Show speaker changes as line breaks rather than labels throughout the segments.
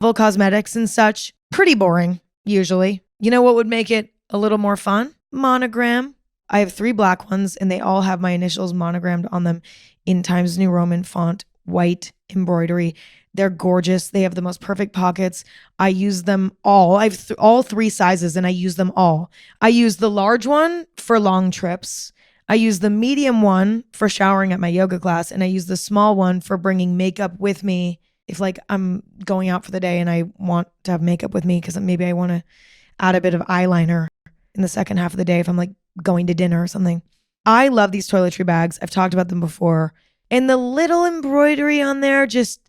Full cosmetics and such. Pretty boring, usually. You know what would make it a little more fun? Monogram. I have 3 black ones and they all have my initials monogrammed on them in Times New Roman font, white embroidery. They're gorgeous. They have the most perfect pockets. I use them all. I have all 3 sizes and I use them all. I use the large one for long trips. I use the medium one for showering at my yoga class. And I use the small one for bringing makeup with me if like I'm going out for the day and I want to have makeup with me because maybe I want to add a bit of eyeliner in the second half of the day if I'm like going to dinner or something. I love these toiletry bags. I've talked about them before. And the little embroidery on there just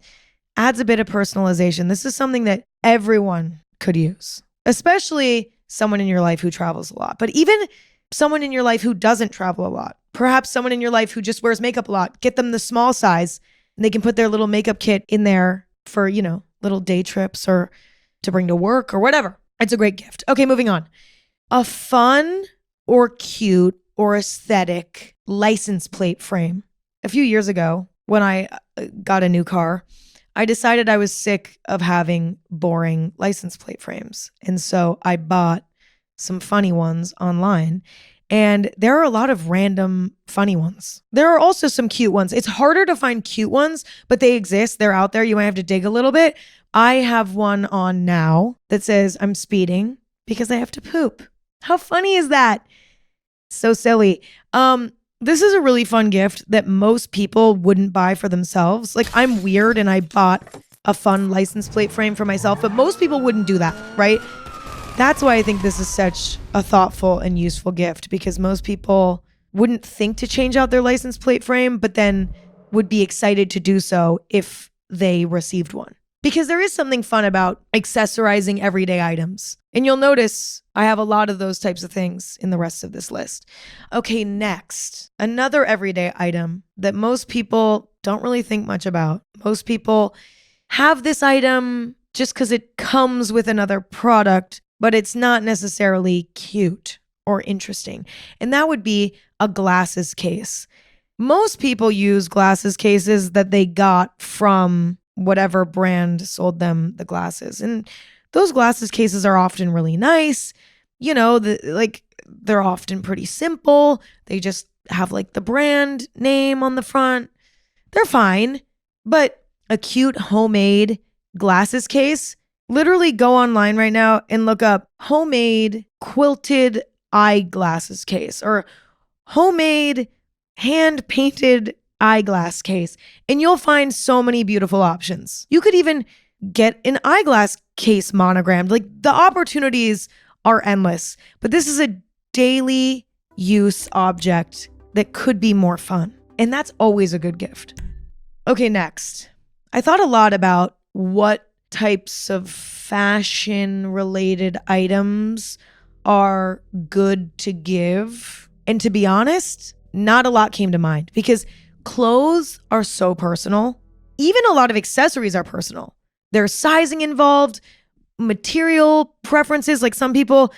adds a bit of personalization. This is something that everyone could use, especially someone in your life who travels a lot. But even someone in your life who doesn't travel a lot, perhaps someone in your life who just wears makeup a lot, get them the small size and they can put their little makeup kit in there for, you know, little day trips or to bring to work or whatever. It's a great gift. Okay, moving on. A fun or cute or aesthetic license plate frame. A few years ago, when I got a new car, I decided I was sick of having boring license plate frames. And so I bought some funny ones online. And there are a lot of random funny ones. There are also some cute ones. It's harder to find cute ones, but they exist. They're out there. You might have to dig a little bit. I have one on now that says I'm speeding because I have to poop. How funny is that? So silly. This is a really fun gift that most people wouldn't buy for themselves. Like I'm weird and I bought a fun license plate frame for myself, but most people wouldn't do that, right? That's why I think this is such a thoughtful and useful gift because most people wouldn't think to change out their license plate frame, but then would be excited to do so if they received one. Because there is something fun about accessorizing everyday items. And you'll notice I have a lot of those types of things in the rest of this list. Okay, next, another everyday item that most people don't really think much about. Most people have this item just because it comes with another product, but it's not necessarily cute or interesting. And that would be a glasses case. Most people use glasses cases that they got from whatever brand sold them the glasses. And those glasses cases are often really nice. You know, they're often pretty simple. They just have like the brand name on the front. They're fine. But a cute homemade glasses case, literally go online right now and look up homemade quilted eyeglasses case or homemade hand painted eyeglass case, and you'll find so many beautiful options. You could even get an eyeglass case monogrammed. Like the opportunities are endless, but this is a daily use object that could be more fun, and that's always a good gift. Okay, next. I thought a lot about what types of fashion related items are good to give, and to be honest, not a lot came to mind because clothes are so personal. Even a lot of accessories are personal. There's sizing involved, material preferences. Like some people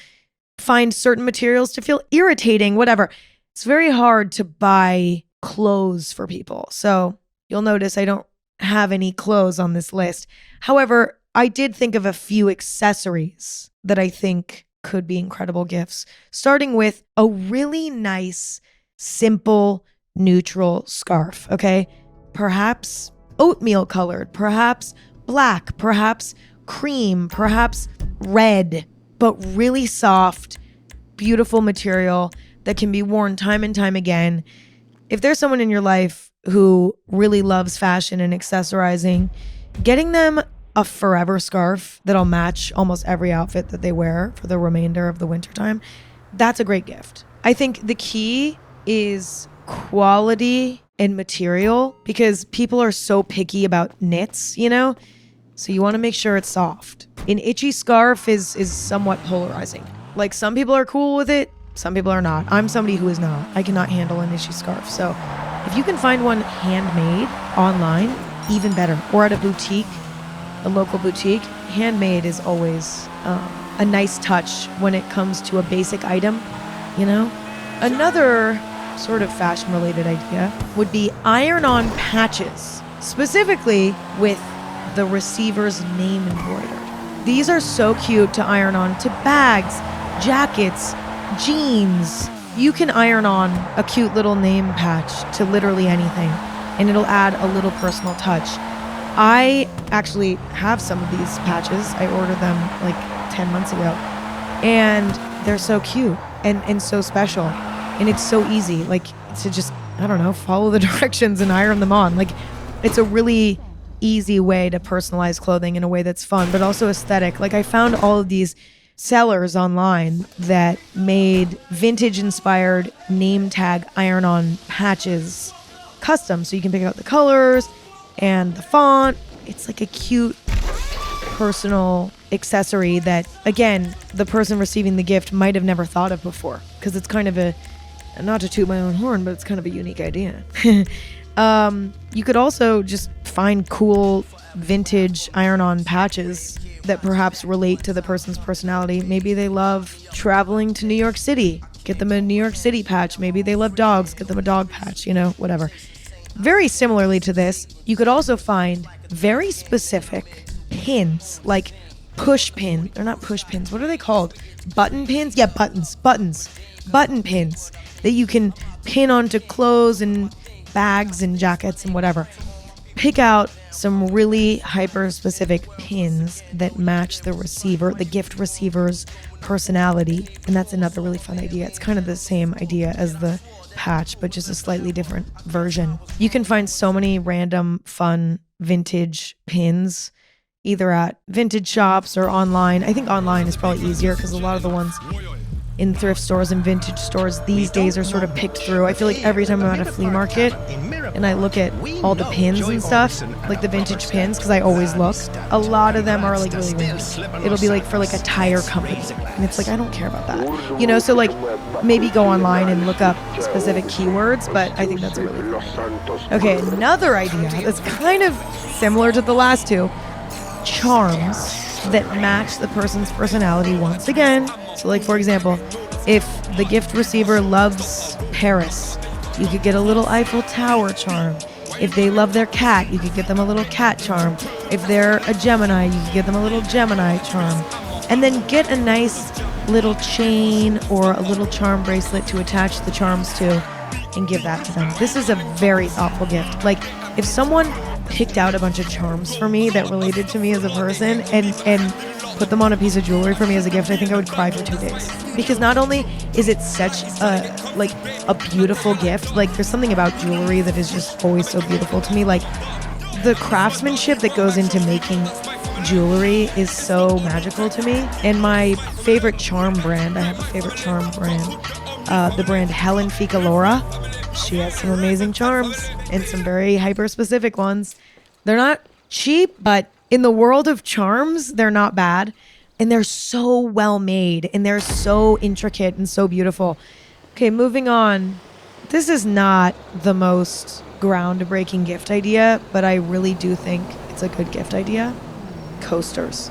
find certain materials to feel irritating, whatever. It's very hard to buy clothes for people. So you'll notice I don't have any clothes on this list. However, I did think of a few accessories that I think could be incredible gifts, starting with a really nice, simple, neutral scarf, okay? Perhaps oatmeal colored, perhaps black, perhaps cream, perhaps red, but really soft, beautiful material that can be worn time and time again. If there's someone in your life who really loves fashion and accessorizing, getting them a forever scarf that'll match almost every outfit that they wear for the remainder of the wintertime, that's a great gift. I think the key is quality and material because people are so picky about knits, you know? So you want to make sure it's soft. An itchy scarf is somewhat polarizing. Like some people are cool with it, some people are not. I'm somebody who is not. I cannot handle an itchy scarf. So if you can find one handmade online, even better. Or at a boutique, a local boutique, handmade is always a nice touch when it comes to a basic item, you know? Another sort of fashion-related idea would be iron-on patches, specifically with the receiver's name embroidered. These are so cute to iron on to bags, jackets, jeans. You can iron on a cute little name patch to literally anything, and it'll add a little personal touch. I actually have some of these patches. I ordered them like 10 months ago, and they're so cute and so special, and it's so easy, like, to just, I don't know, follow the directions and iron them on. Like, it's a really easy way to personalize clothing in a way that's fun, but also aesthetic. Like, I found all of these sellers online that made vintage inspired name tag iron on patches custom, so you can pick out the colors and the font. It's like a cute personal accessory that, again, the person receiving the gift might have never thought of before, because it's kind of a, not to toot my own horn, but it's kind of a unique idea. You could also just find cool vintage iron-on patches that perhaps relate to the person's personality. Maybe they love traveling to New York City. Get them a New York City patch. Maybe they love dogs. Get them a dog patch, you know, whatever. Very similarly to this, you could also find very specific pins, like push pin. They're not push pins. What are they called? Button pins? Yeah, buttons. Button pins that you can pin onto clothes and bags and jackets and whatever. Pick out some really hyper-specific pins that match the receiver, the gift receiver's personality. And that's another really fun idea. It's kind of the same idea as the patch, but just a slightly different version. You can find so many random, fun, vintage pins, either at vintage shops or online. I think online is probably easier because a lot of the ones in thrift stores and vintage stores these days are sort of picked through. I feel like every time I'm at a flea market and I look at all the pins and stuff, like the vintage pins, because I always look, a lot of them are like really random. It'll be like for like a tire company, and it's like, I don't care about that, you know? So like maybe go online and look up specific keywords, but I think that's a really fun idea. Okay, another idea that's kind of similar to the last two: charms that match the person's personality once again. So like, for example, if the gift receiver loves Paris, you could get a little Eiffel Tower charm. If they love their cat, you could get them a little cat charm. If they're a Gemini, you could get them a little Gemini charm. And then get a nice little chain or a little charm bracelet to attach the charms to and give that to them. This is a very thoughtful gift. Like, if someone picked out a bunch of charms for me that related to me as a person and put them on a piece of jewelry for me as a gift, I think I would cry for 2 days. Because not only is it such a beautiful gift, like there's something about jewelry that is just always so beautiful to me. Like, the craftsmanship that goes into making jewelry is so magical to me. And my favorite charm brand, I have a favorite charm brand, the brand Helen Ficalora. She has some amazing charms and some very hyper-specific ones. They're not cheap, but in the world of charms, they're not bad. And they're so well made, and they're so intricate and so beautiful. Okay, moving on. This is not the most groundbreaking gift idea, but I really do think it's a good gift idea. Coasters.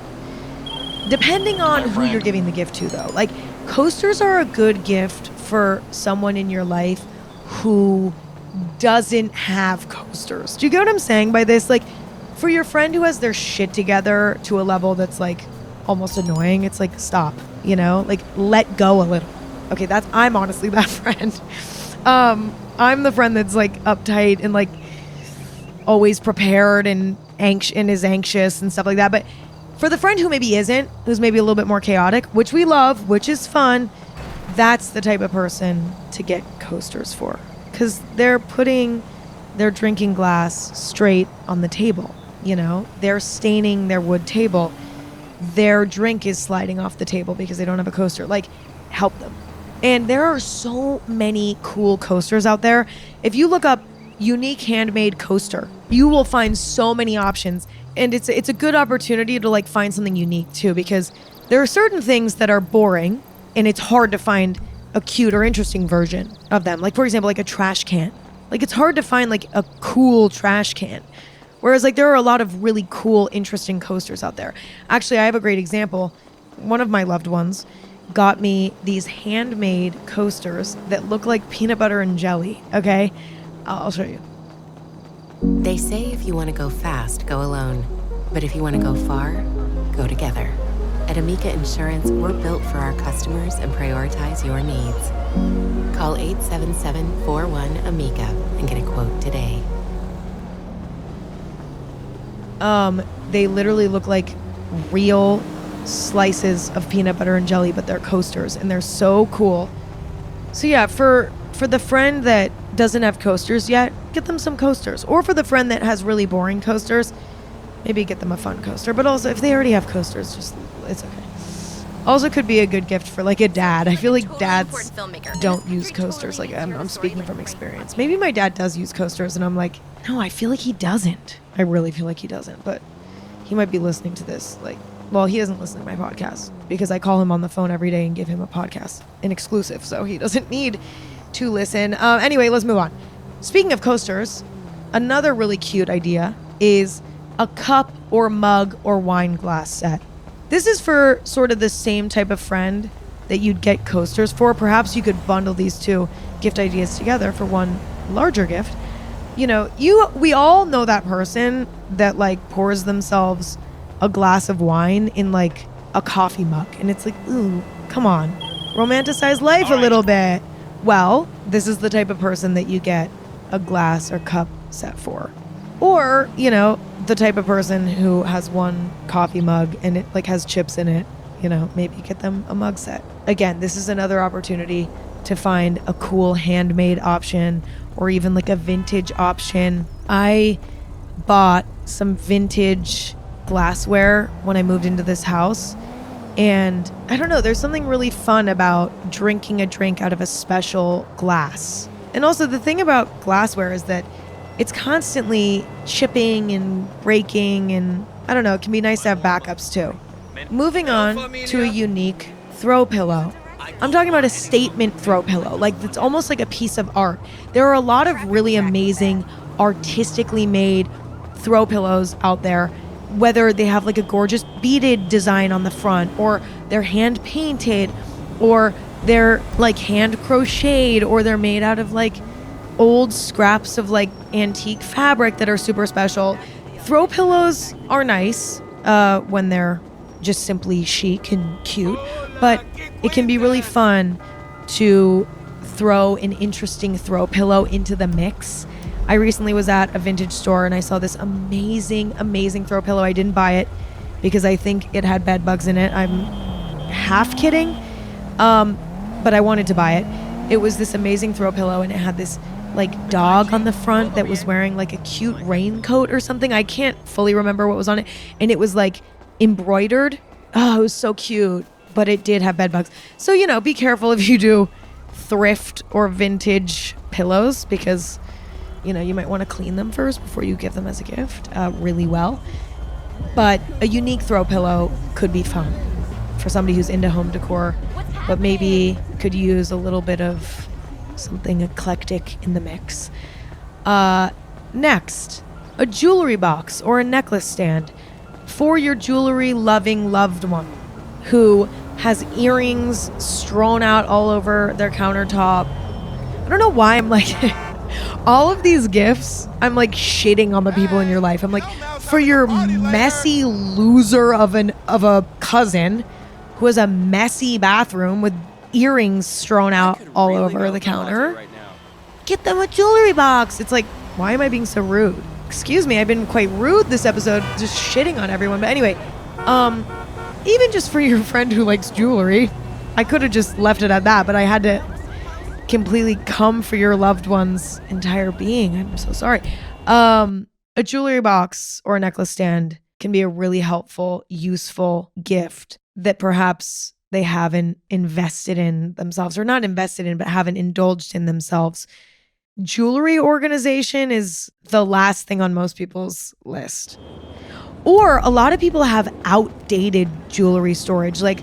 Depending on who you're giving the gift to, though. Like, coasters are a good gift for someone in your life who doesn't have coasters. Do you get what I'm saying by this? Like, for your friend who has their shit together to a level that's like almost annoying, it's like, stop, you know? Like, let go a little. Okay, I'm honestly that friend. I'm the friend that's like uptight and like always prepared and is anxious and stuff like that. But for the friend who maybe isn't, who's maybe a little bit more chaotic, which we love, which is fun, that's the type of person to get coasters for, because they're putting their drinking glass straight on the table. You know, they're staining their wood table. Their drink is sliding off the table because they don't have a coaster. Like, help them. And there are so many cool coasters out there. If you look up unique handmade coaster, you will find so many options. And it's a good opportunity to like find something unique too, because there are certain things that are boring and it's hard to find a cute or interesting version of them. Like, for example, like a trash can. Like, it's hard to find like a cool trash can. Whereas like there are a lot of really cool, interesting coasters out there. Actually, I have a great example. One of my loved ones got me these handmade coasters that look like peanut butter and jelly. Okay, I'll show you.
They say if you want to go fast, go alone. But if you want to go far, go together. At Amica Insurance, we're built for our customers and prioritize your needs. Call 877-41-AMICA and get a quote today.
They literally look like real slices of peanut butter and jelly, but they're coasters, and they're so cool. So yeah, for the friend that doesn't have coasters yet, get them some coasters. Or for the friend that has really boring coasters, maybe get them a fun coaster. But also, if they already have coasters, just it's okay. Also could be a good gift for like a dad. I feel like dads don't use coasters. Like I'm speaking from experience. Maybe my dad does use coasters, and I'm like, no, I feel like he doesn't. I really feel like he doesn't. But he might be listening to this. Like, well, he doesn't listen to my podcast because I call him on the phone every day and give him a podcast, an exclusive. So he doesn't need to listen. Anyway, let's move on. Speaking of coasters, another really cute idea is a cup or mug or wine glass set. This is for sort of the same type of friend that you'd get coasters for. Perhaps you could bundle these two gift ideas together for one larger gift. You know, we all know that person that like pours themselves a glass of wine in like a coffee mug. And it's like, ooh, come on, romanticize life a little bit. Well, this is the type of person that you get a glass or cup set for. Or, you know, the type of person who has one coffee mug and it like has chips in it, you know, maybe get them a mug set. Again, this is another opportunity to find a cool handmade option or even like a vintage option. I bought some vintage glassware when I moved into this house. And I don't know, there's something really fun about drinking a drink out of a special glass. And also the thing about glassware is that it's constantly chipping and breaking, and I don't know, it can be nice to have backups too. Moving on to a unique throw pillow. I'm talking about a statement throw pillow. Like it's almost like a piece of art. There are a lot of really amazing, artistically made throw pillows out there, whether they have like a gorgeous beaded design on the front, or they're hand painted, or they're like hand crocheted, or they're made out of like old scraps of like antique fabric that are super special. Throw pillows are nice when they're just simply chic and cute, but it can be really fun to throw an interesting throw pillow into the mix. I recently was at a vintage store and I saw this amazing throw pillow. I didn't buy it because I think it had bed bugs in it. I'm half kidding, but I wanted to buy it. It was this amazing throw pillow and it had this like dog on the front that was wearing like a cute raincoat or something. I can't fully remember what was on it. And it was like embroidered. Oh, it was so cute, but it did have bed bugs. So, you know, be careful if you do thrift or vintage pillows because, you know, you might want to clean them first before you give them as a gift really well. But a unique throw pillow could be fun for somebody who's into home decor, but maybe could use a little bit of something eclectic in the mix. Next, a jewelry box or a necklace stand for your jewelry loving loved one who has earrings strewn out all over their countertop. I don't know why I'm like all of these gifts, I'm like shitting on the people in your life. I'm like, for your messy loser of a cousin who has a messy bathroom with earrings strewn out all over the counter, get them a jewelry box. It's like, why am I being so rude? Excuse me, I've been quite rude this episode, just shitting on everyone. But anyway, even just for your friend who likes jewelry, I could have just left it at that, but I had to completely come for your loved one's entire being. I'm so sorry. A jewelry box or a necklace stand can be a really helpful, useful gift that perhaps they haven't invested in themselves, or not invested in, but haven't indulged in themselves. Jewelry organization is the last thing on most people's list. Or a lot of people have outdated jewelry storage. Like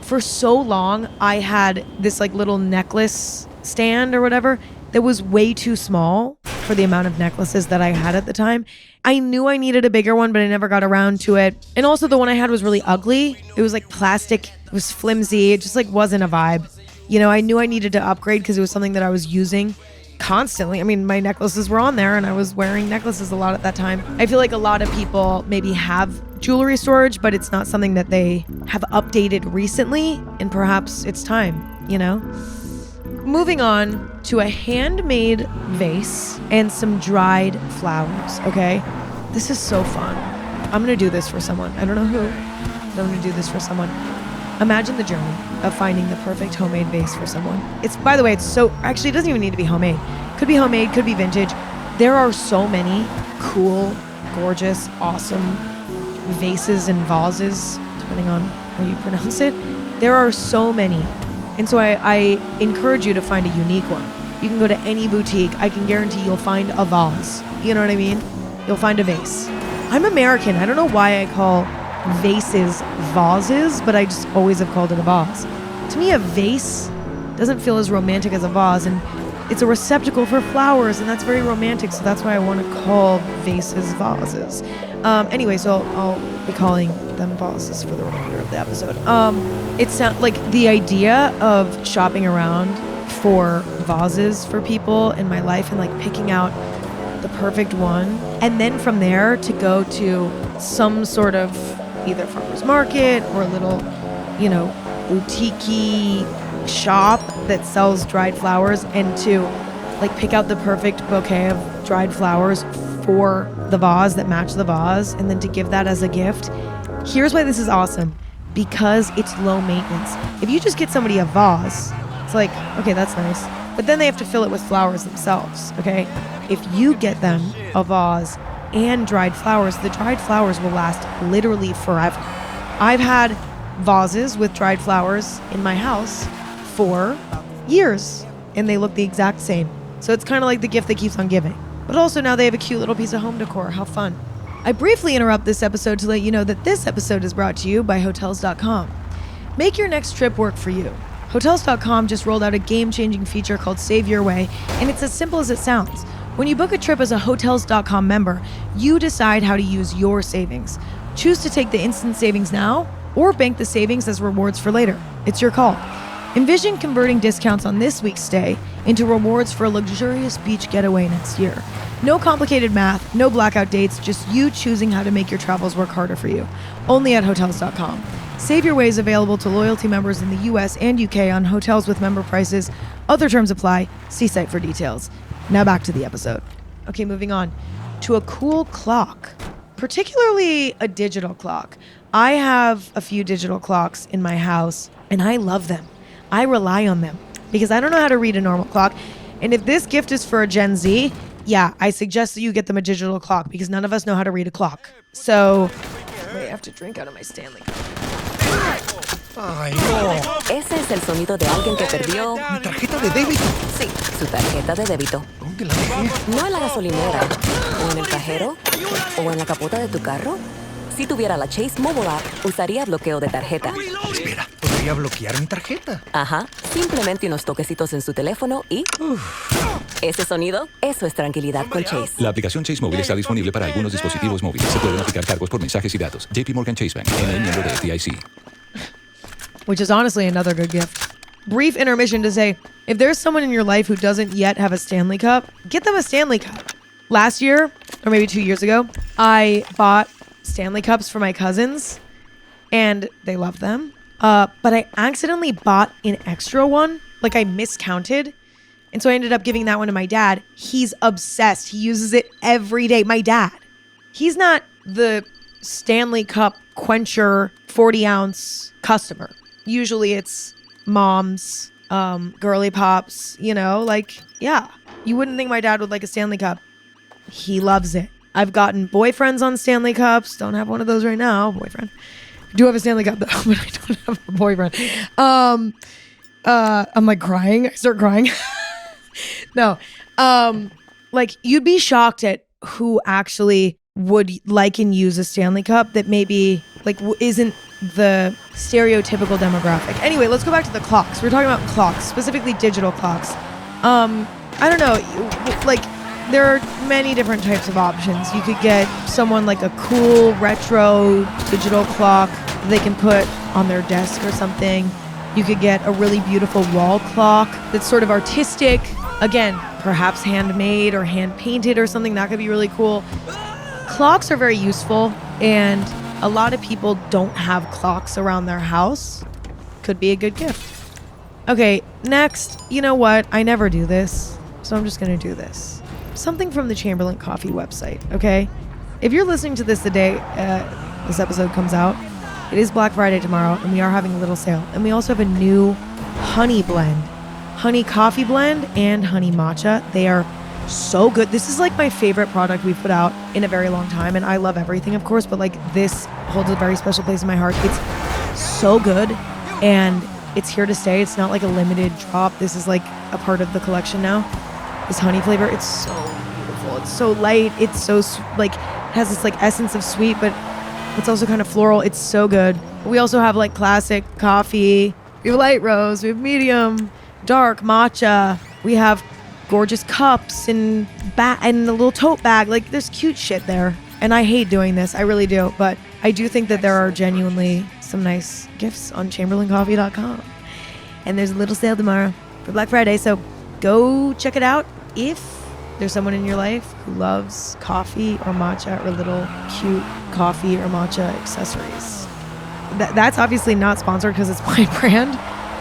for so long, I had this like little necklace stand or whatever that was way too small for the amount of necklaces that I had at the time. I knew I needed a bigger one, but I never got around to it. And also the one I had was really ugly. It was like plastic, it was flimsy. It just like wasn't a vibe. You know, I knew I needed to upgrade because it was something that I was using constantly. I mean, my necklaces were on there and I was wearing necklaces a lot at that time. I feel like a lot of people maybe have jewelry storage, but it's not something that they have updated recently, and perhaps it's time, you know? Moving on to a handmade vase and some dried flowers, okay? This is so fun. I'm gonna do this for someone. I don't know who, but I'm gonna do this for someone. Imagine the journey of finding the perfect homemade vase for someone. It's, by the way, it's so, actually it doesn't even need to be homemade. Could be homemade, could be vintage. There are so many cool, gorgeous, awesome vases and vases, depending on how you pronounce it. There are so many. And so I encourage you to find a unique one. You can go to any boutique. I can guarantee you'll find a vase. You know what I mean? You'll find a vase. I'm American. I don't know why I call vases vases, but I just always have called it a vase. To me, a vase doesn't feel as romantic as a vase, and it's a receptacle for flowers, and that's very romantic, so that's why I want to call vases vases. Anyway, so I'll be calling them vases for the remainder of the episode. It sounds like the idea of shopping around for vases for people in my life and like picking out the perfect one, and then from there to go to some sort of either farmer's market or a little, you know, boutique-y shop that sells dried flowers, and to like pick out the perfect bouquet of dried flowers for the vase that match the vase, and then to give that as a gift. Here's why this is awesome. Because it's low maintenance. If you just get somebody a vase, it's like, okay, that's nice. But then they have to fill it with flowers themselves, okay? If you get them a vase and dried flowers, the dried flowers will last literally forever. I've had vases with dried flowers in my house for years, and they look the exact same. So it's kind of like the gift that keeps on giving. But also now they have a cute little piece of home decor. How fun. I briefly interrupt this episode to let you know that this episode is brought to you by Hotels.com. Make your next trip work for you. Hotels.com just rolled out a game-changing feature called Save Your Way, and it's as simple as it sounds. When you book a trip as a Hotels.com member, you decide how to use your savings. Choose to take the instant savings now or bank the savings as rewards for later. It's your call. Envision converting discounts on this week's stay into rewards for a luxurious beach getaway next year. No complicated math, no blackout dates, just you choosing how to make your travels work harder for you. Only at Hotels.com. Save Your Way is available to loyalty members in the US and UK on hotels with member prices. Other terms apply. See site for details. Now back to the episode. Okay, moving on to a cool clock, particularly a digital clock. I have a few digital clocks in my house, and I love them. I rely on them because I don't know how to read a normal clock. And if this gift is for a Gen Z, yeah, I suggest that you get them a digital clock because none of us know how to read a clock. So, wait, I have to drink out of my Stanley cup.
Ay, no.
Ese es el sonido de alguien que perdió...
Mi tarjeta de débito.
Sí, su tarjeta de débito.
¿Dónde la dejé?
No en la gasolinera, o en el cajero, o en la capota de tu carro. Si tuviera la Chase Mobile App, usaría bloqueo de tarjeta.
Espera, podría bloquear mi tarjeta.
Ajá, simplemente unos toquecitos en su teléfono y... Ese sonido, eso es tranquilidad con Chase.
La aplicación Chase Móvil está disponible para algunos dispositivos móviles. Se pueden aplicar cargos por mensajes y datos. JP Morgan Chase Bank, NA, miembro de FDIC.
Which is honestly another good gift. Brief intermission to say, if there's someone in your life who doesn't yet have a Stanley Cup, get them a Stanley Cup. Last year, or maybe 2 years ago, I bought Stanley Cups for my cousins, and they love them. But I accidentally bought an extra one. Like, I miscounted. And so I ended up giving that one to my dad. He's obsessed. He uses it every day. My dad. He's not the Stanley Cup quencher 40-ounce customer. Usually it's moms, girly pops, you know, like, yeah. You wouldn't think my dad would like a Stanley Cup. He loves it. I've gotten boyfriends on Stanley Cups. Don't have one of those right now, boyfriend. I do have a Stanley Cup though, but I don't have a boyfriend. I'm like crying. I start crying. No. Like you'd be shocked at who actually would like and use a Stanley Cup that maybe like isn't the stereotypical demographic. Anyway, let's go back to the clocks. We're talking about clocks, specifically digital clocks. I don't know, like there are many different types of options. You could get someone like a cool retro digital clock they can put on their desk or something. You could get a really beautiful wall clock that's sort of artistic. Again, perhaps handmade or hand painted or something. That could be really cool. Clocks are very useful, and a lot of people don't have clocks around their house. Could be a good gift. Okay, next, you know what? I never do this, so I'm just gonna do this. Something from the Chamberlain Coffee website, okay? If you're listening to this the day this episode comes out, it is Black Friday tomorrow, and we are having a little sale. And we also have a new honey blend. Honey coffee blend and honey matcha. They are so good. This is like my favorite product we've put out in a very long time, and I love everything, of course, but like this holds a very special place in my heart. It's so good, and it's here to stay. It's not like a limited drop. This is like a part of the collection now. This honey flavor, it's so beautiful. It's so light. It's so like has this like essence of sweet, but it's also kind of floral. It's so good. We also have like classic coffee. We have light roast. We have medium, dark matcha. We have gorgeous cups and and a little tote bag. Like there's cute shit there. And I hate doing this. I really do. But I do think that there are genuinely some nice gifts on chamberlaincoffee.com. And there's a little sale tomorrow for Black Friday. So go check it out if there's someone in your life who loves coffee or matcha or little cute coffee or matcha accessories. That's obviously not sponsored because it's my brand,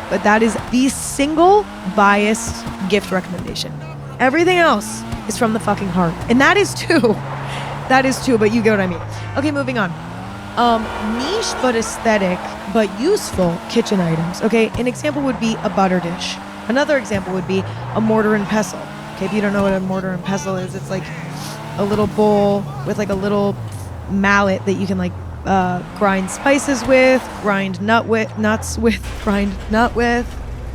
but that is the single biased gift recommendation. Everything else is from the fucking heart. And that is too. That is too, but you get what I mean. Okay, moving on. Niche but aesthetic but useful kitchen items. Okay, an example would be a butter dish. Another example would be a mortar and pestle. Okay, if you don't know what a mortar and pestle is, it's like a little bowl with like a little mallet that you can like grind spices with, grind nut with.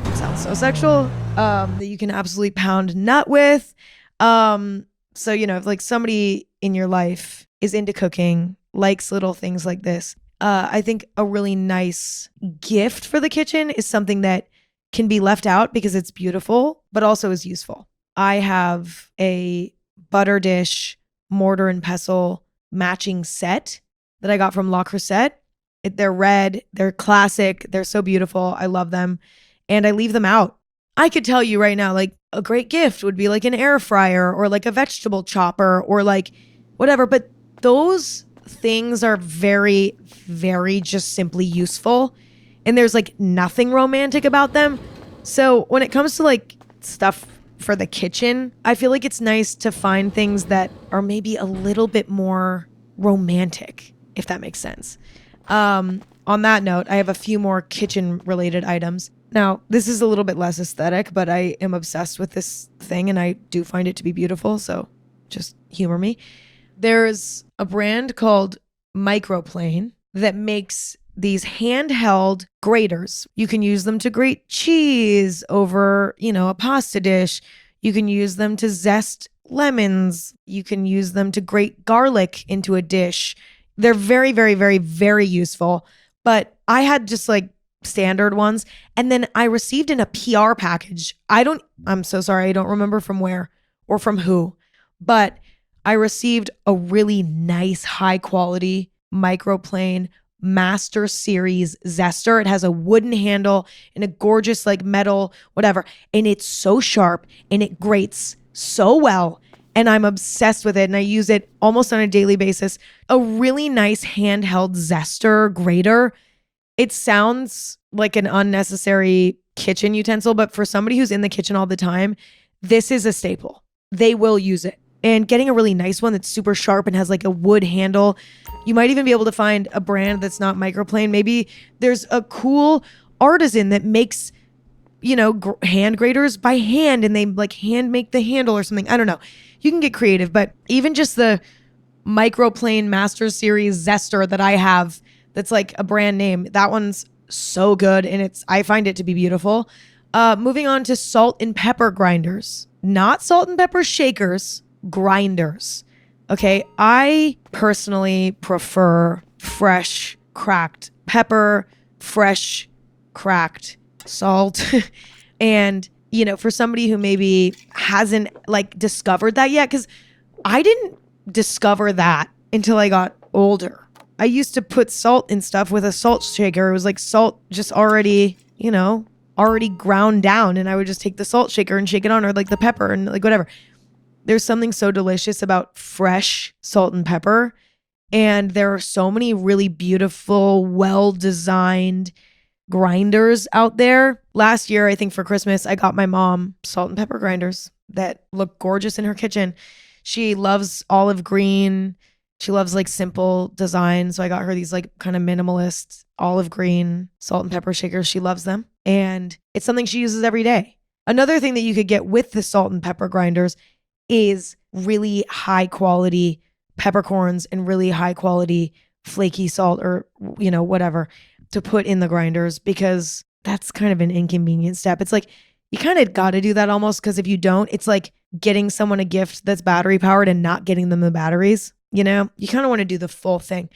It sounds so sexual. That you can absolutely pound nut with. So, you know, if like somebody in your life is into cooking, likes little things like this, I think a really nice gift for the kitchen is something that can be left out because it's beautiful, but also is useful. I have a butter dish, mortar and pestle matching set that I got from La Creuset. They're red, they're classic, they're so beautiful. I love them. And I leave them out. I could tell you right now, like a great gift would be like an air fryer or like a vegetable chopper or like whatever. But those things are very, very just simply useful. And there's like nothing romantic about them. So when it comes to like stuff for the kitchen, I feel like it's nice to find things that are maybe a little bit more romantic, if that makes sense. On that note, I have a few more kitchen related items. Now, this is a little bit less aesthetic, but I am obsessed with this thing and I do find it to be beautiful. So just humor me. There's a brand called Microplane that makes these handheld graters. You can use them to grate cheese over, you know, a pasta dish. You can use them to zest lemons. You can use them to grate garlic into a dish. They're very, very, very, very useful. But I had just like standard ones. And then I received in a PR package. I'm so sorry. I don't remember from where or from who, but I received a really nice high quality Microplane Master Series zester. It has a wooden handle and a gorgeous like metal, whatever. And it's so sharp and it grates so well. And I'm obsessed with it. And I use it almost on a daily basis. A really nice handheld zester grater. It sounds like an unnecessary kitchen utensil, but for somebody who's in the kitchen all the time, this is a staple. They will use it. And getting a really nice one that's super sharp and has like a wood handle. You might even be able to find a brand that's not Microplane. Maybe there's a cool artisan that makes, you know, hand graters by hand and they like hand make the handle or something. I don't know. You can get creative, but even just the Microplane Master Series zester that I have that's like a brand name, that one's so good and I find it to be beautiful. Moving on to salt and pepper grinders. Not salt and pepper shakers, grinders. Okay, I personally prefer fresh cracked pepper, fresh cracked salt. And, you know, for somebody who maybe hasn't like discovered that yet, because I didn't discover that until I got older. I used to put salt in stuff with a salt shaker. It was like salt just already, you know, already ground down, and I would just take the salt shaker and shake it on, or like the pepper and like whatever. There's something so delicious about fresh salt and pepper. And there are so many really beautiful, well-designed grinders out there. Last year, I think for Christmas, I got my mom salt and pepper grinders that look gorgeous in her kitchen. She loves olive green. She loves like simple design. So I got her these like kind of minimalist olive green salt and pepper shakers. She loves them. And it's something she uses every day. Another thing that you could get with the salt and pepper grinders is really high quality peppercorns and really high quality flaky salt, or, you know, whatever, to put in the grinders, because that's kind of an inconvenient step. It's like, you kind of got to do that almost, because if you don't, it's like getting someone a gift that's battery powered and not getting them the batteries. You know, you kind of want to do the full thing.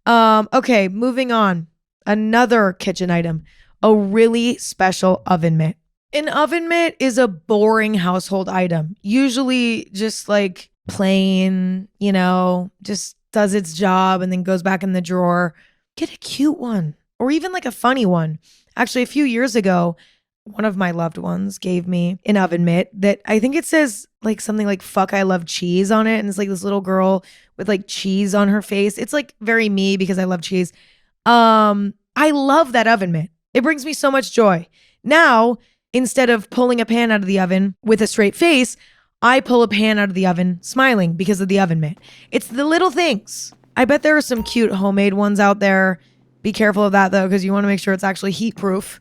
Okay, moving on. Another kitchen item, a really special oven mitt. An oven mitt is a boring household item, usually just like plain, you know, just does its job and then goes back in the drawer. Get a cute one, or even like a funny one. Actually, a few years ago, one of my loved ones gave me an oven mitt that I think it says like something like "fuck, I love cheese" on it. And it's like this little girl with like cheese on her face. It's like very me because I love cheese. I love that oven mitt. It brings me so much joy. Now, instead of pulling a pan out of the oven with a straight face, I pull a pan out of the oven smiling because of the oven mitt. It's the little things. I bet there are some cute homemade ones out there. Be careful of that though, because you want to make sure it's actually heat proof,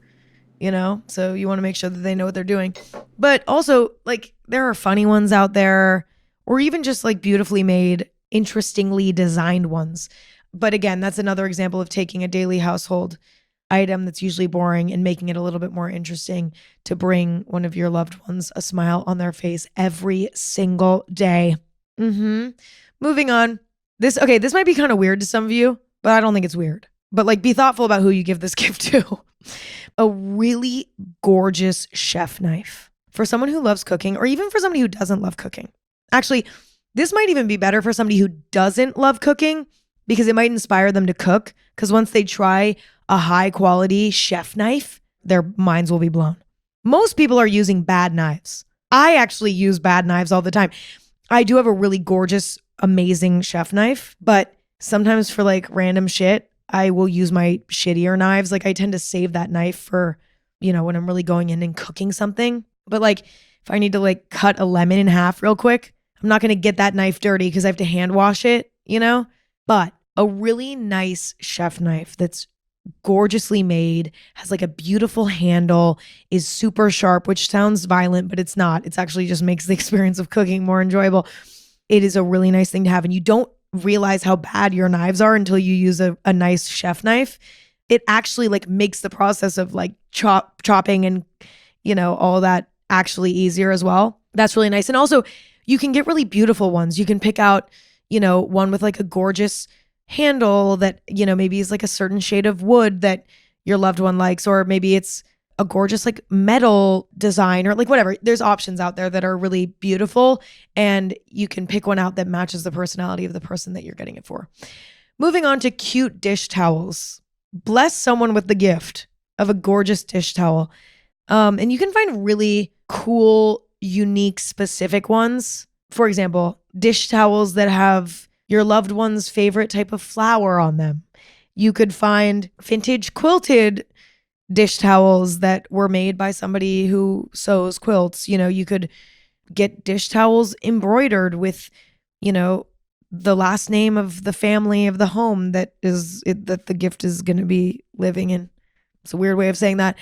you know? So you want to make sure that they know what they're doing. But also, like, there are funny ones out there, or even just like beautifully made, interestingly designed ones. But again, that's another example of taking a daily household item that's usually boring and making it a little bit more interesting to bring one of your loved ones a smile on their face every single day. Moving on. This might be kind of weird to some of you, but I don't think it's weird. But like, be thoughtful about who you give this gift to. A really gorgeous chef knife for someone who loves cooking, or even for somebody who doesn't love cooking. Actually, this might even be better for somebody who doesn't love cooking, because it might inspire them to cook. Because once they try a high quality chef knife, their minds will be blown. Most people are using bad knives. I actually use bad knives all the time. I do have a really gorgeous, amazing chef knife, but sometimes for like random shit, I will use my shittier knives. Like, I tend to save that knife for, you know, when I'm really going in and cooking something. But like, if I need to like cut a lemon in half real quick, I'm not going to get that knife dirty because I have to hand wash it, you know? But a really nice chef knife that's gorgeously made, has like a beautiful handle, is super sharp, which sounds violent, but it's not. It's actually just makes the experience of cooking more enjoyable. It is a really nice thing to have. And you don't realize how bad your knives are until you use a nice chef knife. It actually like makes the process of like chopping and, you know, all that actually easier as well. That's really nice. And also, you can get really beautiful ones. You can pick out, you know, one with like a gorgeous handle that, you know, maybe is like a certain shade of wood that your loved one likes, or maybe it's a gorgeous like metal design, or like whatever. There's options out there that are really beautiful, and you can pick one out that matches the personality of the person that you're getting it for. Moving on to cute dish towels. Bless someone with the gift of a gorgeous dish towel. And you can find really cool, unique, specific ones. For example, dish towels that have your loved one's favorite type of flower on them. You could find vintage quilted dish towels that were made by somebody who sews quilts. You know, you could get dish towels embroidered with, you know, the last name of the family of the home that the gift is going to be living in. It's a weird way of saying that.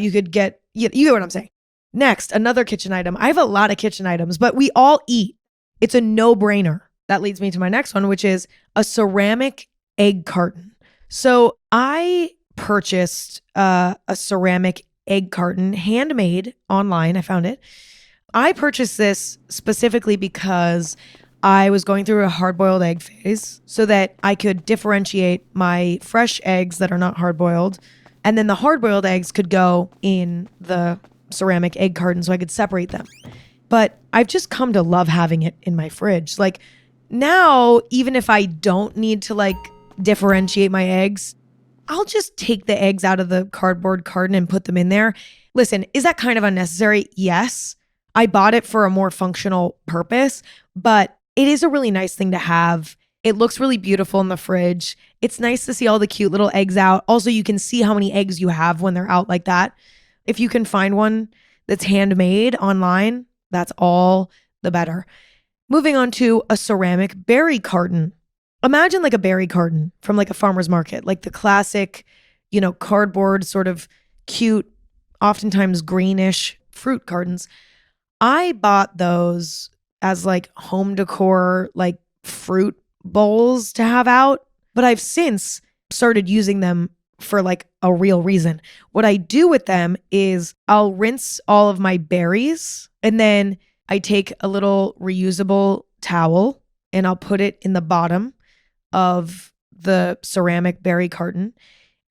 You could get, you get what I'm saying. Next, another kitchen item. I have a lot of kitchen items, but we all eat. It's a no-brainer. That leads me to my next one, which is a ceramic egg carton. So I purchased a ceramic egg carton, handmade online. I found it. I purchased this specifically because I was going through a hard-boiled egg phase so that I could differentiate my fresh eggs that are not hard-boiled, and then the hard-boiled eggs could go in the ceramic egg carton so I could separate them. But I've just come to love having it in my fridge. Like, now, even if I don't need to like differentiate my eggs, I'll just take the eggs out of the cardboard carton and put them in there. Listen, is that kind of unnecessary? Yes. I bought it for a more functional purpose, but it is a really nice thing to have. It looks really beautiful in the fridge. It's nice to see all the cute little eggs out. Also, you can see how many eggs you have when they're out like that. If you can find one that's handmade online, that's all the better. Moving on to a ceramic berry carton. Imagine like a berry carton from like a farmer's market, like the classic, cardboard sort of cute, oftentimes greenish fruit cartons. I bought those as like home decor, like fruit bowls to have out, but I've since started using them for like a real reason. What I do with them is I'll rinse all of my berries and then I take a little reusable towel and I'll put it in the bottom of the ceramic berry carton.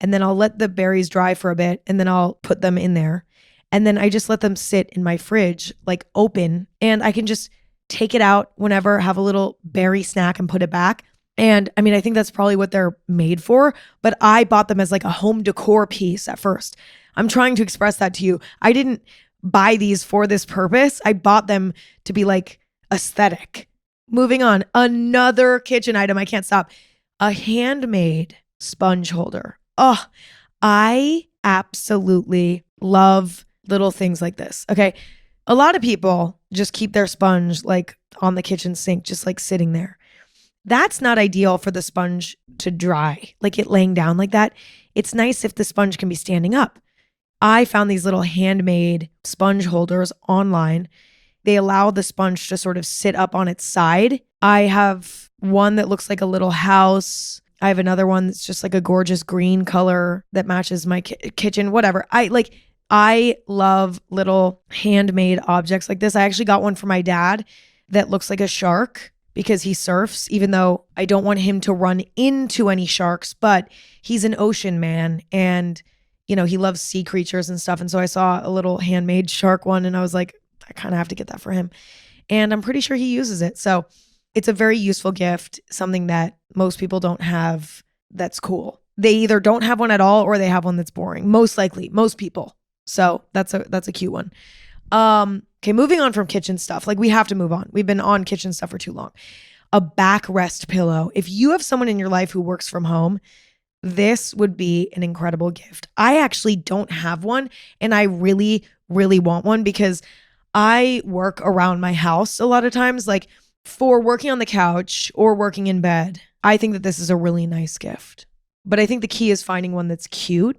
And then I'll let the berries dry for a bit and then I'll put them in there. And then I just let them sit in my fridge, like open, and I can just take it out whenever, have a little berry snack and put it back. And I mean, I think that's probably what they're made for, but I bought them as like a home decor piece at first. I'm trying to express that to you. I didn't buy these for this purpose. I bought them to be like aesthetic. Moving on, another kitchen item. I can't stop. A handmade sponge holder. Oh, I absolutely love little things like this. Okay. A lot of people just keep their sponge like on the kitchen sink, just like sitting there. That's not ideal for the sponge to dry, like it laying down like that. It's nice if the sponge can be standing up. I found these little handmade sponge holders online. They allow the sponge to sort of sit up on its side. I have one that looks like a little house. I have another one that's just like a gorgeous green color that matches my kitchen, whatever. I love little handmade objects like this. I actually got one for my dad that looks like a shark because he surfs, even though I don't want him to run into any sharks, but he's an ocean man and, he loves sea creatures and stuff. And so I saw a little handmade shark one and I was like, I kind of have to get that for him. And I'm pretty sure he uses it. So it's a very useful gift, something that most people don't have that's cool. They either don't have one at all or they have one that's boring. Most likely, most people. So that's a cute one. Okay, moving on from kitchen stuff. Like we have to move on. We've been on kitchen stuff for too long. A backrest pillow. If you have someone in your life who works from home, this would be an incredible gift. I actually don't have one and I really, really want one because I work around my house a lot of times, like for working on the couch or working in bed. I think that this is a really nice gift. But I think the key is finding one that's cute.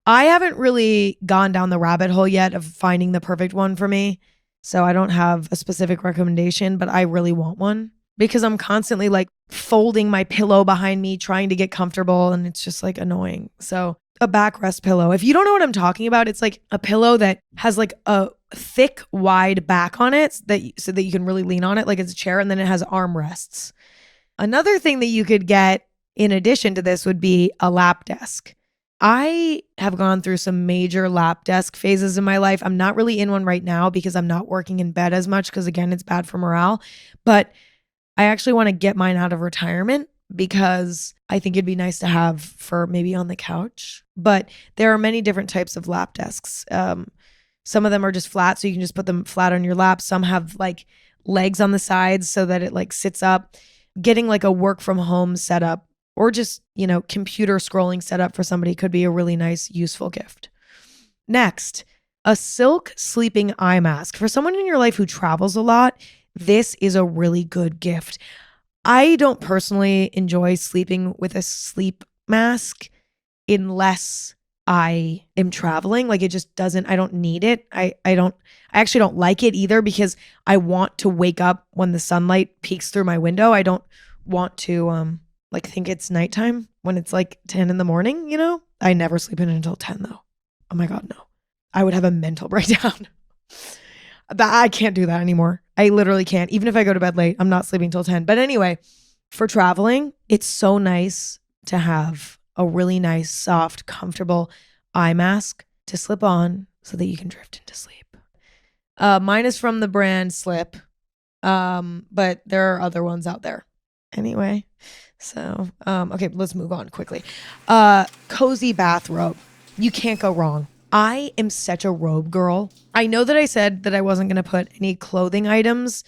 I haven't really gone down the rabbit hole yet of finding the perfect one for me. So I don't have a specific recommendation, but I really want one because I'm constantly like folding my pillow behind me, trying to get comfortable. And it's just like annoying. So a backrest pillow. If you don't know what I'm talking about, it's like a pillow that has like a thick, wide back on it so that you can really lean on it like it's a chair. And then it has armrests. Another thing that you could get in addition to this would be a lap desk. I have gone through some major lap desk phases in my life. I'm not really in one right now because I'm not working in bed as much because again, it's bad for morale. But I actually want to get mine out of retirement because I think it'd be nice to have for maybe on the couch. But there are many different types of lap desks. Some of them are just flat, so you can just put them flat on your lap. Some have like legs on the sides so that it like sits up. Getting like a work from home setup or just, computer scrolling setup for somebody could be a really nice, useful gift. Next, a silk sleeping eye mask. For someone in your life who travels a lot, this is a really good gift. I don't personally enjoy sleeping with a sleep mask unless I am traveling. Like it just doesn't, I don't need it. I actually don't like it either because I want to wake up when the sunlight peeks through my window. I don't want to think it's nighttime when it's like 10 in the morning, I never sleep in until 10 though. Oh my God, no. I would have a mental breakdown. But I can't do that anymore. I literally can't. Even if I go to bed late, I'm not sleeping till 10. But anyway, for traveling, it's so nice to have a really nice, soft, comfortable eye mask to slip on so that you can drift into sleep. Mine is from the brand Slip, but there are other ones out there. Anyway, So, okay, let's move on quickly. Cozy bathrobe. You can't go wrong. I am such a robe girl. I know that I said that I wasn't going to put any clothing items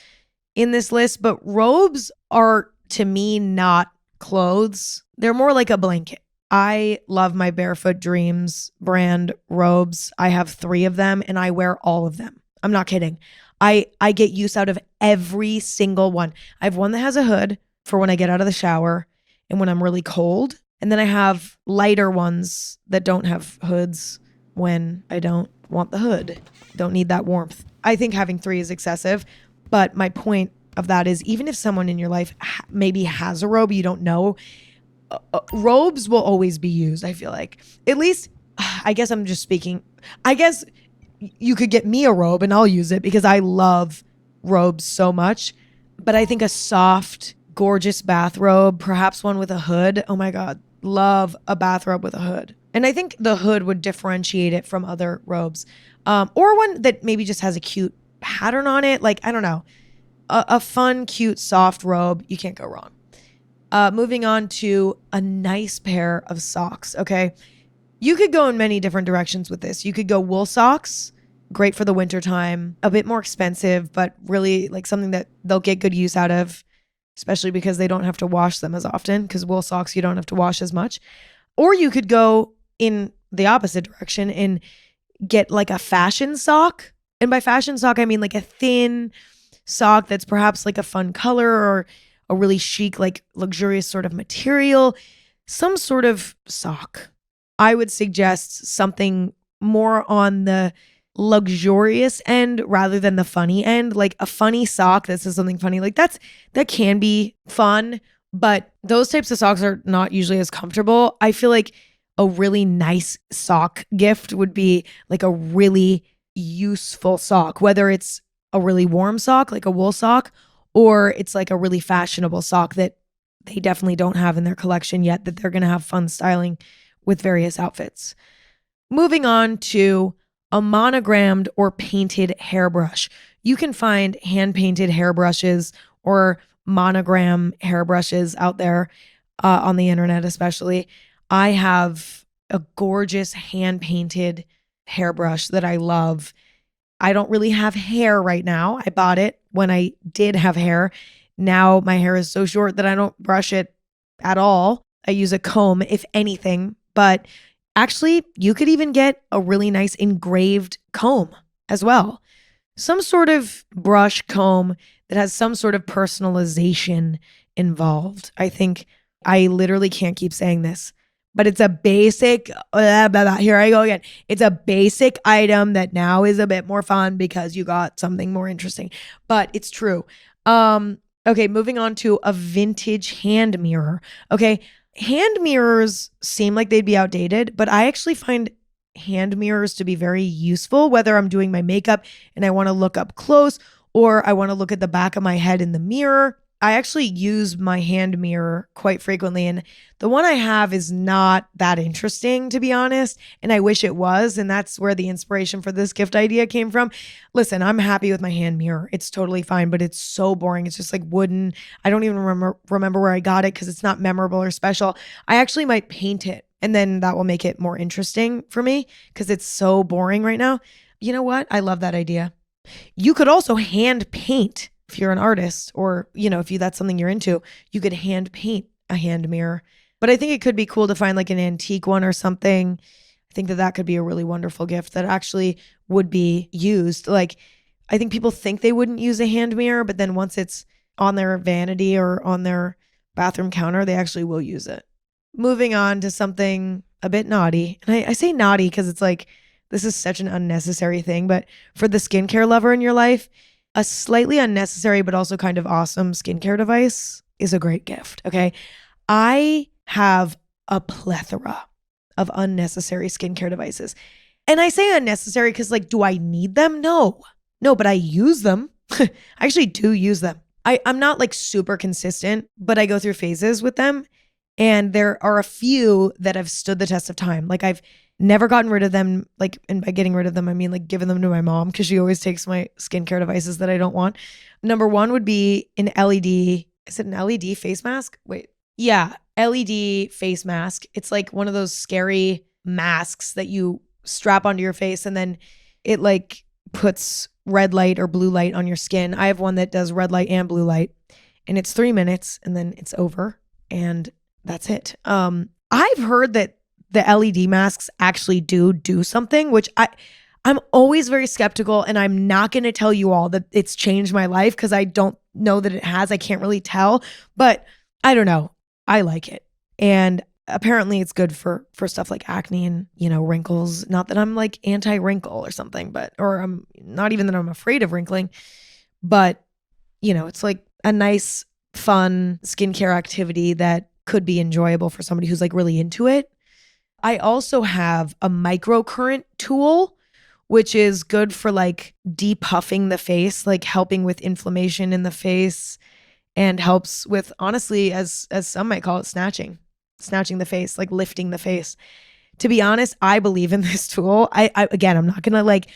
in this list, but robes are to me not clothes. They're more like a blanket. I love my Barefoot Dreams brand robes. I have 3 of them and I wear all of them. I'm not kidding. I get use out of every single one. I have one that has a hood for when I get out of the shower and when I'm really cold. And then I have lighter ones that don't have hoods when I don't want the hood, don't need that warmth. I think having 3 is excessive, but my point of that is even if someone in your life maybe has a robe you don't know, robes will always be used, I feel like. At least, I guess I'm just speaking, I guess you could get me a robe and I'll use it because I love robes so much. But I think a soft, gorgeous bathrobe, perhaps one with a hood, oh my God, love a bathrobe with a hood. And I think the hood would differentiate it from other robes. Or one that maybe just has a cute pattern on it. Like, I don't know, a fun, cute, soft robe. You can't go wrong. Moving on to a nice pair of socks, okay? You could go in many different directions with this. You could go wool socks, great for the winter time, a bit more expensive, but really like something that they'll get good use out of, especially because they don't have to wash them as often, because wool socks you don't have to wash as much. Or you could go in the opposite direction and get like a fashion sock. And by fashion sock, I mean like a thin sock that's perhaps like a fun color or a really chic, like luxurious sort of material, some sort of sock. I would suggest something more on the luxurious end rather than the funny end, like a funny sock that says something funny. Like that can be fun, but those types of socks are not usually as comfortable. I feel like a really nice sock gift would be like a really useful sock, whether it's a really warm sock, like a wool sock, or it's like a really fashionable sock that they definitely don't have in their collection yet that they're going to have fun styling with various outfits. Moving on to a monogrammed or painted hairbrush. You can find hand-painted hairbrushes or monogram hairbrushes out there on the internet especially. I have a gorgeous hand-painted hairbrush that I love. I don't really have hair right now. I bought it when I did have hair. Now my hair is so short that I don't brush it at all. I use a comb, if anything. But actually, you could even get a really nice engraved comb as well. Some sort of brush comb that has some sort of personalization involved. I think I literally can't keep saying this, but it's a basic, here I go again. It's a basic item that now is a bit more fun because you got something more interesting, but it's true. Okay, moving on to a vintage hand mirror. Okay, hand mirrors seem like they'd be outdated, but I actually find hand mirrors to be very useful, whether I'm doing my makeup and I want to look up close or I want to look at the back of my head in the mirror. I actually use my hand mirror quite frequently, and the one I have is not that interesting, to be honest, and I wish it was, and that's where the inspiration for this gift idea came from. Listen, I'm happy with my hand mirror. It's totally fine, but it's so boring. It's just like wooden. I don't even remember where I got it because it's not memorable or special. I actually might paint it, and then that will make it more interesting for me because it's so boring right now. You know what? I love that idea. You could also hand paint. If you're an artist or, if that's something you're into, you could hand paint a hand mirror. But I think it could be cool to find like an antique one or something. I think that could be a really wonderful gift that actually would be used. Like, I think people think they wouldn't use a hand mirror, but then once it's on their vanity or on their bathroom counter, they actually will use it. Moving on to something a bit naughty. And I say naughty because it's like, this is such an unnecessary thing, but for the skincare lover in your life, a slightly unnecessary but also kind of awesome skincare device is a great gift, okay? I have a plethora of unnecessary skincare devices. And I say unnecessary because, like, do I need them? No, but I use them. I actually do use them. I'm not like super consistent, but I go through phases with them. And there are a few that have stood the test of time. Like, I've never gotten rid of them, like, and by getting rid of them, I mean like giving them to my mom because she always takes my skincare devices that I don't want. Number one would be an LED. Is it an LED face mask? Wait, Yeah, LED face mask. It's like one of those scary masks that you strap onto your face and then it like puts red light or blue light on your skin. I have one that does red light and blue light and it's 3 minutes and then it's over and that's it. I've heard that the LED masks actually do something, which I'm always very skeptical and I'm not going to tell you all that it's changed my life because I don't know that it has. I can't really tell, but I don't know. I like it. And apparently it's good for stuff like acne and, wrinkles. Not that I'm like anti-wrinkle or something, or I'm not even that I'm afraid of wrinkling, but it's like a nice, fun skincare activity that could be enjoyable for somebody who's like really into it. I also have a microcurrent tool, which is good for like depuffing the face, like helping with inflammation in the face and helps with, honestly, as some might call it, snatching the face, like lifting the face. To be honest, I believe in this tool. I again, I'm not going to like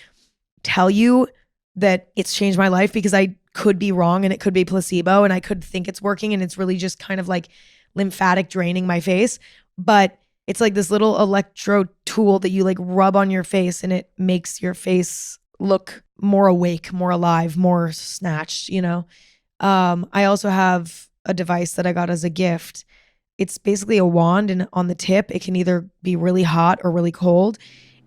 tell you that it's changed my life because I could be wrong and it could be placebo and I could think it's working and it's really just kind of like lymphatic draining my face. But it's like this little electro tool that you like rub on your face and it makes your face look more awake, more alive, more snatched, I also have a device that I got as a gift. It's basically a wand and on the tip, it can either be really hot or really cold.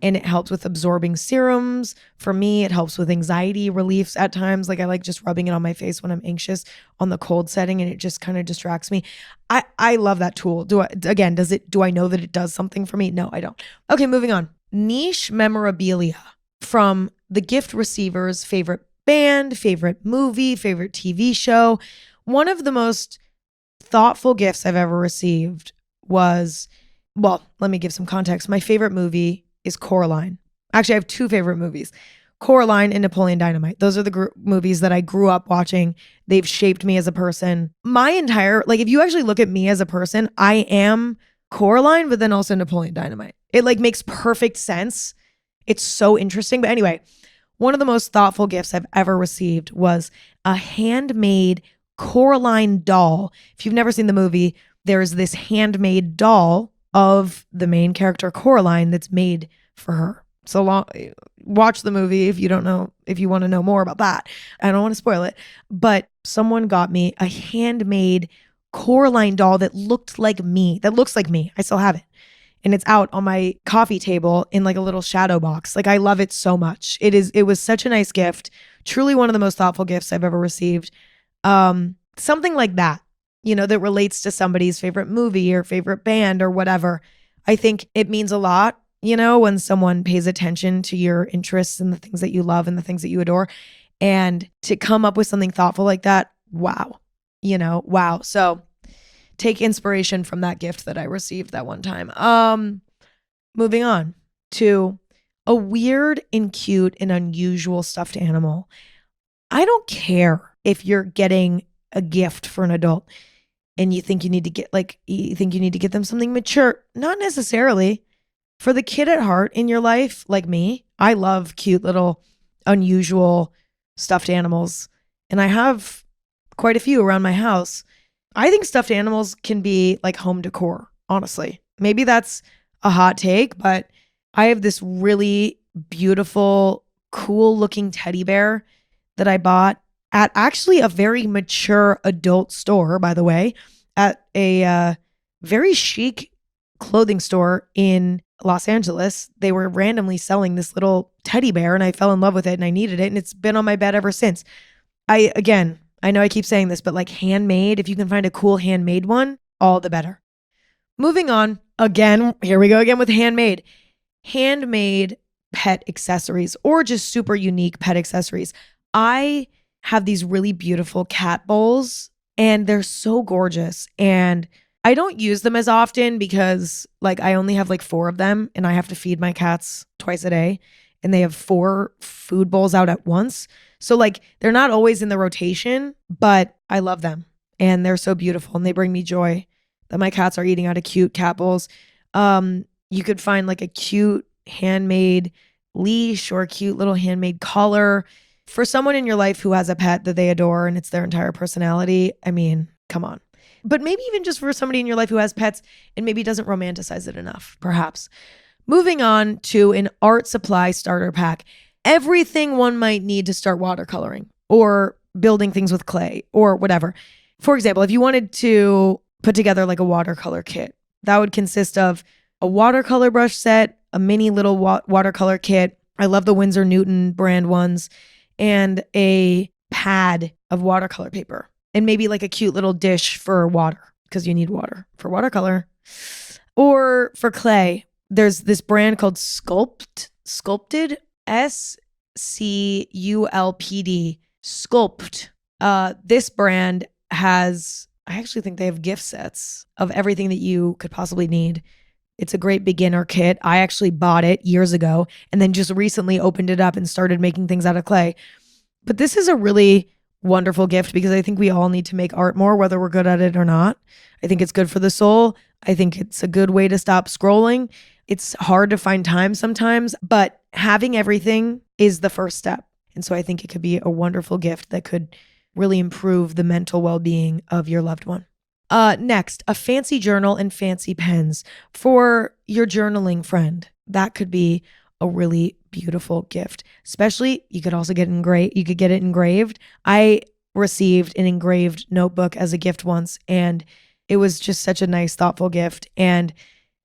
And it helps with absorbing serums. For me, it helps with anxiety reliefs at times. Like I like just rubbing it on my face when I'm anxious on the cold setting and it just kind of distracts me. I love that tool. Do I know that it does something for me? No, I don't. Okay, moving on. Niche memorabilia from the gift receiver's favorite band, favorite movie, favorite TV show. One of the most thoughtful gifts I've ever received was, well, let me give some context. My favorite movie is Coraline. Actually, I have two favorite movies, Coraline and Napoleon Dynamite. Those are the movies that I grew up watching. They've shaped me as a person. If you actually look at me as a person, I am Coraline, but then also Napoleon Dynamite. It like makes perfect sense. It's so interesting. But anyway, one of the most thoughtful gifts I've ever received was a handmade Coraline doll. If you've never seen the movie, there's this handmade doll of the main character Coraline that's made for her. So watch the movie if you want to know more about that. I don't want to spoil it, but someone got me a handmade Coraline doll that looks like me. I still have it. And it's out on my coffee table in like a little shadow box. Like I love it so much. It was such a nice gift. Truly one of the most thoughtful gifts I've ever received. Something like that, that relates to somebody's favorite movie or favorite band or whatever. I think it means a lot, when someone pays attention to your interests and the things that you love and the things that you adore. And to come up with something thoughtful like that, wow. Wow. So take inspiration from that gift that I received that one time. Moving on to a weird and cute and unusual stuffed animal. I don't care if you're getting a gift for an adult and you think you need to get them something mature. Not necessarily. For the kid at heart in your life, like me, I love cute little unusual stuffed animals. And I have quite a few around my house. I think stuffed animals can be like home decor, honestly. Maybe that's a hot take, but I have this really beautiful, cool looking teddy bear that I bought at actually a very mature adult store, by the way, at a very chic clothing store in Los Angeles. They were randomly selling this little teddy bear and I fell in love with it and I needed it and it's been on my bed ever since. I know I keep saying this, but like handmade, if you can find a cool handmade one, all the better. Moving on, again, here we go again with handmade. Handmade pet accessories or just super unique pet accessories. I have these really beautiful cat bowls and they're so gorgeous. And I don't use them as often because like I only have like 4 of them and I have to feed my cats twice a day and they have 4 food bowls out at once. So like they're not always in the rotation, but I love them and they're so beautiful and they bring me joy that my cats are eating out of cute cat bowls. You could find like a cute handmade leash or a cute little handmade collar for someone in your life who has a pet that they adore and it's their entire personality. I mean, come on. but maybe even just for somebody in your life who has pets and maybe doesn't romanticize it enough, perhaps. Moving on to an art supply starter pack. Everything one might need to start watercoloring or building things with clay or whatever. For example, if you wanted to put together like a watercolor kit, that would consist of a watercolor brush set, a mini little watercolor kit. I love the Winsor Newton brand ones, and a pad of watercolor paper, and maybe like a cute little dish for water, because you need water for watercolor. Or for clay, there's this brand called Sculpted, SCULPD, Sculpt. This brand has, I actually think they have gift sets of everything that you could possibly need. It's a great beginner kit. I actually bought it years ago and then just recently opened it up and started making things out of clay. But this is a really wonderful gift because I think we all need to make art more, whether we're good at it or not. I think it's good for the soul. I think it's a good way to stop scrolling. It's hard to find time sometimes, but having everything is the first step. And so I think it could be a wonderful gift that could really improve the mental well-being of your loved one. Next, a fancy journal and fancy pens for your journaling friend. That could be a really beautiful gift. Especially, you could also get you could get it engraved. I received an engraved notebook as a gift once, and it was just such a nice, thoughtful gift. And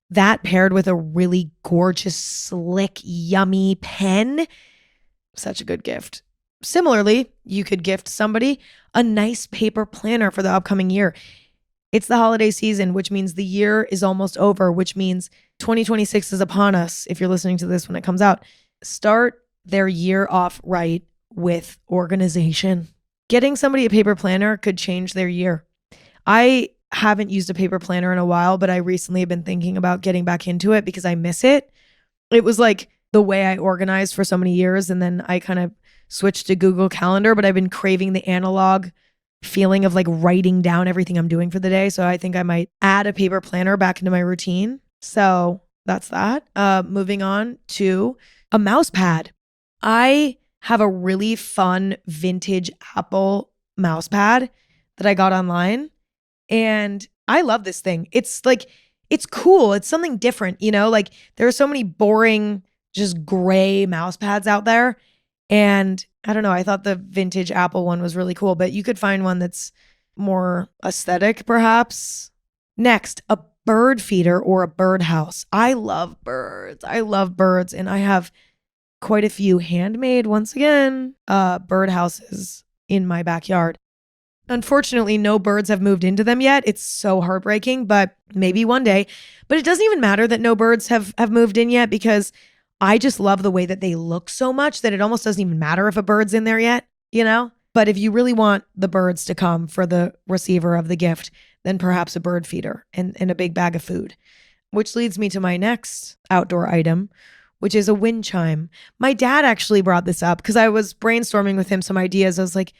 that paired with a really gorgeous, slick, yummy pen, such a good gift. Similarly, you could gift somebody a nice paper planner for the upcoming year. It's the holiday season, which means the year is almost over, which means 2026 is upon us. If you're listening to this when it comes out, start their year off right with organization. Getting somebody a paper planner could change their year. I haven't used a paper planner in a while, but I recently have been thinking about getting back into it because I miss it. It was like the way I organized for so many years, and then I kind of switched to Google Calendar, but I've been craving the analog feeling of like writing down everything I'm doing for the day. So I think I might add a paper planner back into my routine. So that's that. Moving on to a mouse pad. I have a really fun vintage Apple mouse pad that I got online, and I love this thing. It's like, it's cool. It's something different, you know, like there are so many boring, just gray mouse pads out there. And I don't know, I thought the vintage Apple one was really cool, but you could find one that's more aesthetic, perhaps. Next, a bird feeder or a bird house. I love birds. And I have quite a few handmade, once again, bird houses in my backyard. Unfortunately, no birds have moved into them yet. It's so heartbreaking, but maybe one day. But it doesn't even matter that no birds have moved in yet, because I just love the way that they look so much that it almost doesn't even matter if a bird's in there yet, you know? But if you really want the birds to come for the receiver of the gift, then perhaps a bird feeder and a big bag of food. Which leads me to my next outdoor item, which is a wind chime. My dad actually brought this up because I was brainstorming with him some ideas. I was like,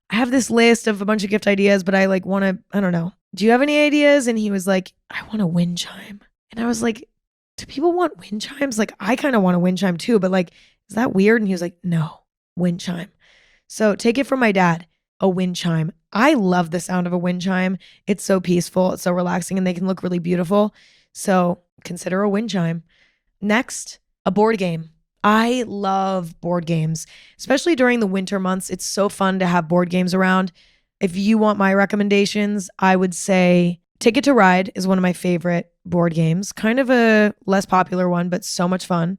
I have this list of a bunch of gift ideas, but I like want to, I don't know. Do you have any ideas? And he was like, I want a wind chime. And I was like, do people want wind chimes? Like, I kind of want a wind chime too, but like, is that weird? And he was like, no, wind chime. So take it from my dad, a wind chime. I love the sound of a wind chime. It's so peaceful. It's so relaxing, and they can look really beautiful. So consider a wind chime. Next, a board game. I love board games, especially during the winter months. It's so fun to have board games around. If you want my recommendations, I would say Ticket to Ride is one of my favorite board games. Kind of a less popular one, but so much fun.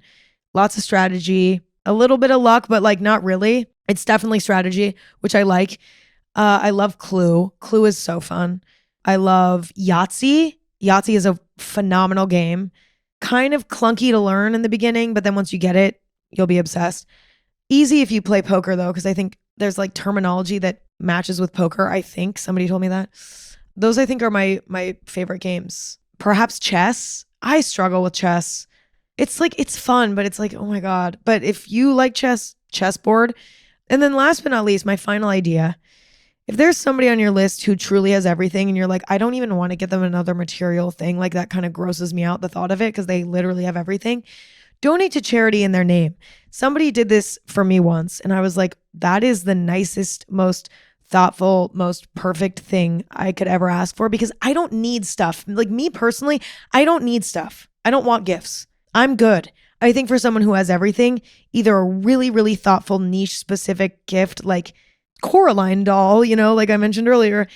Lots of strategy, a little bit of luck, but like not really. It's definitely strategy, which I like. I love Clue. Clue is so fun. I love Yahtzee. Yahtzee is a phenomenal game. Kind of clunky to learn in the beginning, but then once you get it, you'll be obsessed. Easy if you play poker though, because I think there's like terminology that matches with poker. I think somebody told me that. Those I think are my favorite games. Perhaps chess. I struggle with chess. It's like, it's fun, but it's like, oh my God. But if you like chessboard. And then last but not least, my final idea. If there's somebody on your list who truly has everything and you're like, I don't even want to get them another material thing, like that kind of grosses me out, the thought of it, because they literally have everything, donate to charity in their name. Somebody did this for me once, and I was like, that is the nicest, most thoughtful, most perfect thing I could ever ask for because I don't need stuff. Like me personally, I don't need stuff. I don't want gifts. I'm good. I think for someone who has everything, either a really, really thoughtful, niche specific gift like Coraline doll, like I mentioned earlier,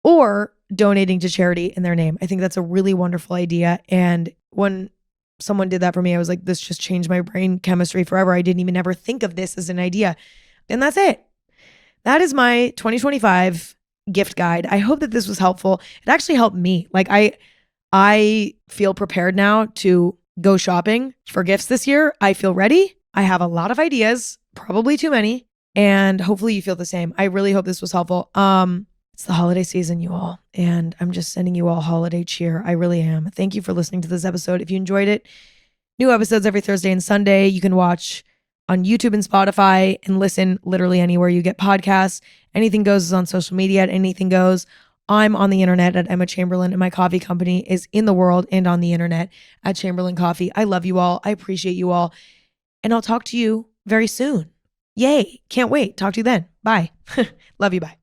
or donating to charity in their name. I think that's a really wonderful idea. And when someone did that for me, I was like, this just changed my brain chemistry forever. I didn't even ever think of this as an idea. And that's it. That is my 2025 gift guide. I hope that this was helpful. It actually helped me. Like I feel prepared now to go shopping for gifts this year. I feel ready. I have a lot of ideas, probably too many, and hopefully you feel the same. I really hope this was helpful. It's the holiday season, you all, and I'm just sending you all holiday cheer. I really am. Thank you for listening to this episode. If you enjoyed it, new episodes every Thursday and Sunday. You can watch on YouTube and Spotify and listen literally anywhere you get podcasts. Anything Goes is on social media at Anything Goes. I'm on the internet at Emma Chamberlain, and my coffee company is in the world and on the internet at Chamberlain Coffee. I love you all. I appreciate you all. And I'll talk to you very soon. Yay. Can't wait. Talk to you then. Bye. Love you. Bye.